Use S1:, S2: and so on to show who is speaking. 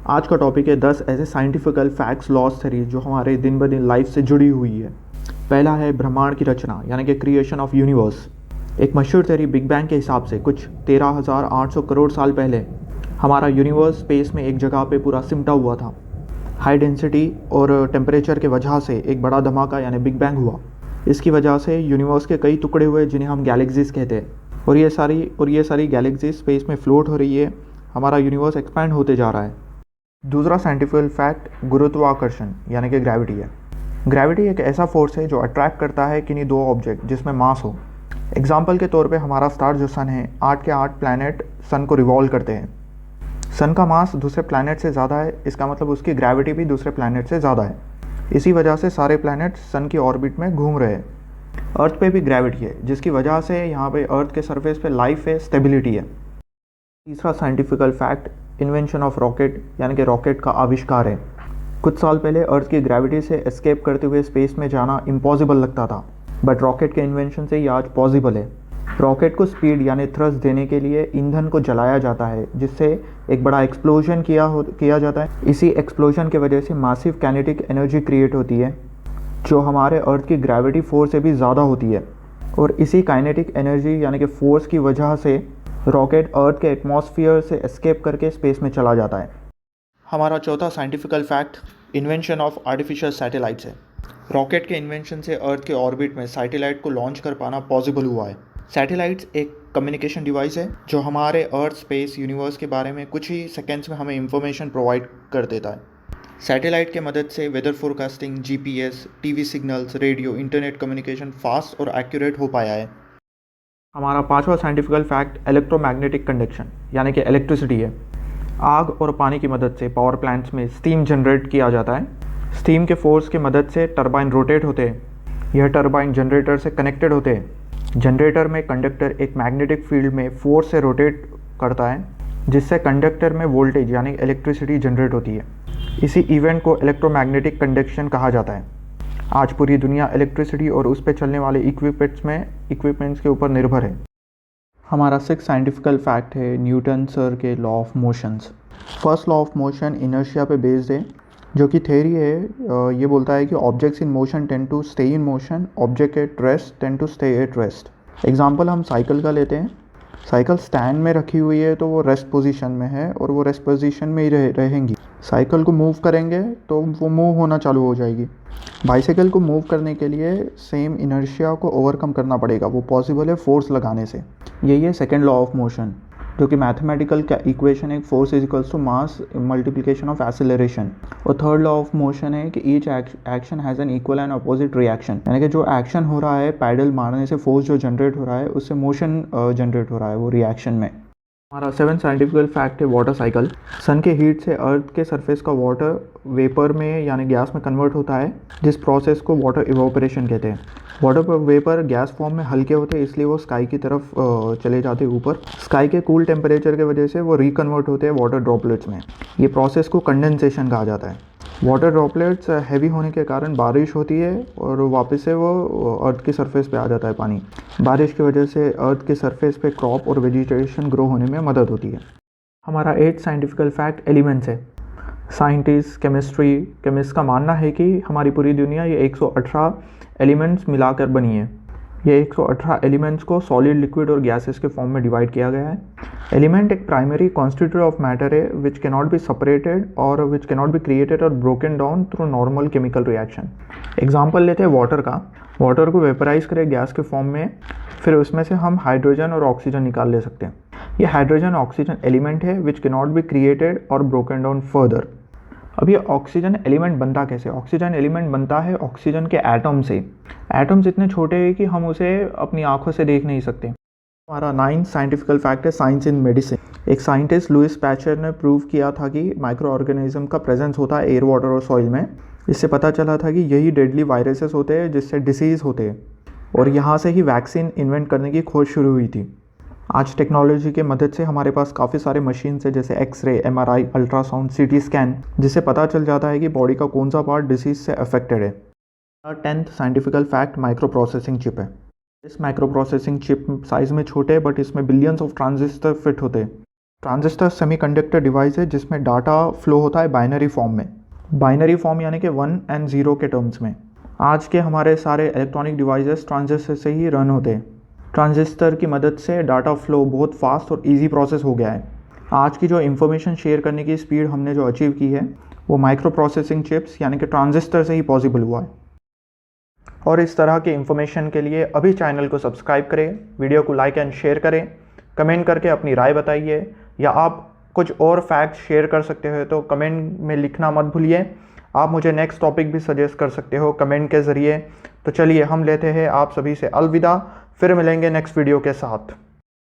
S1: आज का टॉपिक है 10 ऐसे साइंटिफिकल फैक्ट्स लॉस थ्योरी जो हमारे दिन ब दिन लाइफ से जुड़ी हुई है। पहला है ब्रह्मांड की रचना यानी कि क्रिएशन ऑफ यूनिवर्स। एक मशहूर थ्योरी बिग बैंग के हिसाब से कुछ 13,800 करोड़ साल पहले हमारा यूनिवर्स स्पेस में एक जगह पे पूरा सिमटा हुआ था। हाई डेंसिटी और टेम्परेचर के वजह से एक बड़ा धमाका यानी बिग बैंग हुआ। इसकी वजह से यूनिवर्स के कई टुकड़े हुए जिन्हें हम गैलेक्सीज कहते हैं, और ये सारी गैलेक्सीज स्पेस में फ्लोट हो रही है। हमारा यूनिवर्स एक्सपैंड होते जा रहा है। दूसरा साइंटिफिकल फैक्ट गुरुत्वाकर्षण यानी कि ग्रेविटी है। ग्रेविटी एक ऐसा फोर्स है जो अट्रैक्ट करता है किन्हीं दो ऑब्जेक्ट जिसमें मास हो। एग्जाम्पल के तौर पे हमारा स्टार जो सन है, 8 के 8 प्लैनेट सन को रिवॉल्व करते हैं। सन का मास दूसरे प्लैनेट से ज़्यादा है, इसका मतलब उसकी ग्रेविटी भी दूसरे प्लैनेट से ज़्यादा है। इसी वजह से सारे प्लैनेट सन की ऑर्बिट में घूम रहे हैं। अर्थ पे भी ग्रेविटी है, जिसकी वजह से यहाँ पे अर्थ के सरफेस पे लाइफ है, स्टेबिलिटी है। तीसरा scientifical fact invention of rocket यानी कि रॉकेट का आविष्कार है। कुछ साल पहले अर्थ की ग्रेविटी से एस्केप करते हुए स्पेस में जाना इम्पॉसिबल लगता था, बट रॉकेट के इन्वेंशन से ये आज पॉसिबल है। रॉकेट को स्पीड यानी थ्रस्ट देने के लिए ईंधन को जलाया जाता है, जिससे एक बड़ा एक्सप्लोजन किया जाता है। इसी एक्सप्लोजन की वजह से मासिव काइनेटिक एनर्जी क्रिएट होती है, जो हमारे अर्थ की ग्रेविटी फोर्स से भी ज़्यादा होती है। और इसी काइनेटिक एनर्जी यानी कि फोर्स की वजह से रॉकेट अर्थ के एटमॉस्फेयर से एस्केप करके स्पेस में चला जाता है। हमारा चौथा scientifical fact invention of artificial satellites है। रॉकेट के इन्वेंशन से अर्थ के ऑर्बिट में सैटेलाइट को लॉन्च कर पाना पॉसिबल हुआ है। सैटेलाइट्स एक कम्युनिकेशन डिवाइस है जो हमारे अर्थ, स्पेस, यूनिवर्स के बारे में कुछ ही सेकेंड्स में हमें इंफॉर्मेशन प्रोवाइड कर देता है। सैटेलाइट के मदद से weather forecasting, GPS, TV signals, radio, internet communication fast और एक्यूरेट हो पाया है। हमारा पांचवा साइंटिफिकल फैक्ट इलेक्ट्रोमैग्नेटिक कंडक्शन यानी कि इलेक्ट्रिसिटी है। आग और पानी की मदद से पावर प्लांट्स में स्टीम जनरेट किया जाता है। स्टीम के फोर्स की मदद से टरबाइन रोटेट होते हैं। यह टरबाइन जनरेटर से कनेक्टेड होते हैं। जनरेटर में कंडक्टर एक मैग्नेटिक फील्ड में फोर्स से रोटेट करता है, जिससे कंडक्टर में वोल्टेज यानी इलेक्ट्रिसिटी जनरेट होती है। इसी इवेंट को इलेक्ट्रोमैग्नेटिक कंडक्शन कहा जाता है। आज पूरी दुनिया इलेक्ट्रिसिटी और उस पर चलने वाले इक्विपमेंट्स के ऊपर निर्भर है। हमारा सिक्स साइंटिफिकल फैक्ट है न्यूटन सर के law of motions. First law of motion inertia पे बेस्ड है, जो कि थ्योरी है। ये बोलता है कि objects in motion tend to stay in motion, object at rest tend to stay at rest. Example हम साइकिल का लेते हैं। साइकिल स्टैंड में रखी हुई है तो वो रेस्ट पोजीशन में है और वो रेस्ट पोजीशन में ही रहेंगी। साइकिल को मूव करेंगे तो वो मूव होना चालू हो जाएगी। बाइसाइकिल को मूव करने के लिए सेम इनर्शिया को ओवरकम करना पड़ेगा, वो पॉसिबल है फोर्स लगाने से। यही है सेकेंड लॉ ऑफ मोशन, जो कि मैथमेटिकल का इक्वेशन है, force is equals to mass multiplication of acceleration. और थर्ड लॉ ऑफ मोशन है कि each action has an equal and opposite reaction, यानी कि जो एक्शन हो रहा है पैडल मारने से फोर्स जो जनरेट हो रहा है उससे मोशन जनरेट हो रहा है वो रिएक्शन में। हमारा सेवन साइंटिफिकल फैक्ट है वाटर साइकिल। सन के हीट से अर्थ के सरफेस का वाटर वेपर में यानी गैस में कन्वर्ट होता है, जिस प्रोसेस को वाटर इवोपरेशन कहते हैं। वाटर वेपर गैस फॉर्म में हल्के होते हैं, इसलिए वो स्काई की तरफ चले जाते हैं ऊपर। स्काई के कूल टेम्परेचर की वजह से वो रिकन्वर्ट होते हैं वाटर ड्रॉपलेट्स में। ये प्रोसेस को कंडेंसेशन कहा जाता है। वाटर ड्रॉपलेट्स हैवी होने के कारण बारिश होती है और वापस से वो अर्थ की सरफेस पे आ जाता है पानी। बारिश की वजह से अर्थ के सरफेस पे क्रॉप और वेजिटेशन ग्रो होने में मदद होती है। हमारा 8 साइंटिफिकल फैक्ट एलिमेंट्स है। केमिस्ट का मानना है कि हमारी पूरी दुनिया ये 118 एलिमेंट्स मिलाकर बनी है। ये 118 एलिमेंट्स को सॉलिड, लिक्विड और गैसेस के फॉर्म में डिवाइड किया गया है। एलिमेंट एक प्राइमरी कॉन्स्टिट्यूट ऑफ मैटर है विच कैनॉट बी सेपरेटेड और विच कैनॉट बी क्रिएटेड और broken down through normal chemical reaction. Example लेते हैं वाटर का। वाटर को वेपराइज करें गैस के फॉर्म में, फिर उसमें से हम हाइड्रोजन और ऑक्सीजन निकाल ले सकते हैं। ये हाइड्रोजन ऑक्सीजन एलिमेंट है विच कैनॉट बी क्रिएटेड और ब्रोकन डाउन फर्दर। अब ये ऑक्सीजन एलिमेंट बनता कैसे? ऑक्सीजन एलिमेंट बनता है ऑक्सीजन के एटम से। एटम्स इतने छोटे हैं कि हम उसे अपनी आंखों से देख नहीं सकते। हमारा 9 साइंटिफिकल फैक्ट है साइंस इन मेडिसिन। एक साइंटिस्ट लुइस पैचर ने प्रूव किया था कि माइक्रो ऑर्गेनिज्म का प्रेजेंस होता है एयर, वाटर और सॉइल में। इससे पता चला था कि यही डेडली वायरसेस होते हैं जिससे डिसीज़ होते हैं, और यहाँ से ही वैक्सीन इन्वेंट करने की खोज शुरू हुई थी। आज टेक्नोलॉजी के मदद से हमारे पास काफ़ी सारे मशीन्स है, जैसे x ray, MRI, ultrasound, CT scan, जिससे पता चल जाता है कि बॉडी का कौन सा पार्ट डिसीज से अफेक्टेड है। 10th scientifical fact micro processing chip है। इस माइक्रो प्रोसेसिंग चिप साइज़ में छोटे बट इसमें बिलियंस ऑफ ट्रांजिस्टर फिट होते हैं। ट्रांजिस्टर सेमीकंडक्टर डिवाइस है जिसमें डाटा फ्लो होता है बाइनरी फॉर्म में। बाइनरी फॉर्म यानी कि 1 और 0 के टर्म्स में। आज के हमारे सारे इलेक्ट्रॉनिक डिवाइसेस ट्रांजिस्टर से ही रन होते हैं। ट्रांजिस्टर की मदद से डाटा फ्लो बहुत फास्ट और इजी प्रोसेस हो गया है। आज की जो इंफॉर्मेशन शेयर करने की स्पीड हमने जो अचीव की है वो माइक्रो प्रोसेसिंग चिप्स यानी कि ट्रांजिस्टर से ही पॉसिबल हुआ है। और इस तरह के इंफॉर्मेशन के लिए अभी चैनल को सब्सक्राइब करें, वीडियो को लाइक एंड शेयर करें, कमेंट करके अपनी राय बताइए, या आप कुछ और फैक्ट्स शेयर कर सकते हो तो कमेंट में लिखना मत भूलिए। आप मुझे नेक्स्ट टॉपिक भी सजेस्ट कर सकते हो कमेंट के ज़रिए। तो चलिए हम लेते हैं आप सभी से अलविदा, फिर मिलेंगे नेक्स्ट वीडियो के साथ।